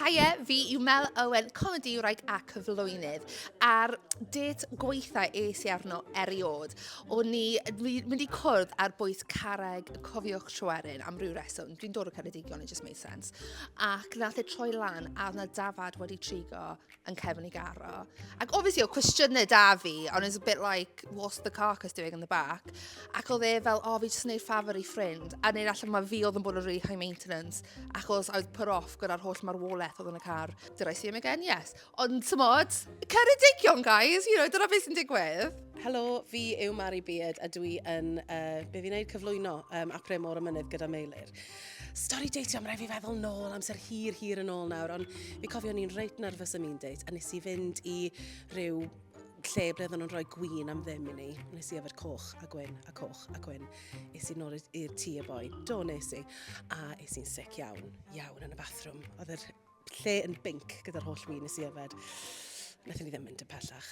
Haia, fi yw Mel Owen, comediwraig a cyflwynydd. A'r dêt gwaetha es i arno eriod. O'n ni mynd i cwrdd ar bwys carreg cofiwch Tryweryn am ryw reswm. Dwi'n dod o Ceredigion, it just made sense. Ac nath e troi lan a oedd na dafad wedi trigo yn cefn i garo. Ac obviously o cwestiynau da fi, ond it's a bit like, what's the carcass doing in the back? Ac oedd e fel, fi jyst yn gwneud ffafr i ffrind. A neud allan mae fi oedd yn bod yn really high maintenance. Achos I was put off gyda'r holl marwolaeth oedd yn y car. Did I see him again? Yes. Ond tymod, Ceredigion, guys, dyna beth sy'n digwydd. Helo, fi yw Mari Beard a dwi yn, be fi'n neud cyflwyno Après, Amour a Mynydd gyda Meilir. Stori deitio am rai fi feddwl nôl, amser hir yn ôl nawr, ond fi cofio ni'n reit nerfus am un deit, a nes i fynd i ryw lle ble oedden nhw'n rhoi gwyn am ddim i ni. Nes i efo'r coch a gwyn, a coch a gwyn. Nes i nôl i'r tŷ y boi. Do nes i. A nes i'n sic iawn yn y bathroom. Oedd yr lle yn binc gyda'r holl wyn nes i yfed. Nathon ni ddim mynd yn pellach.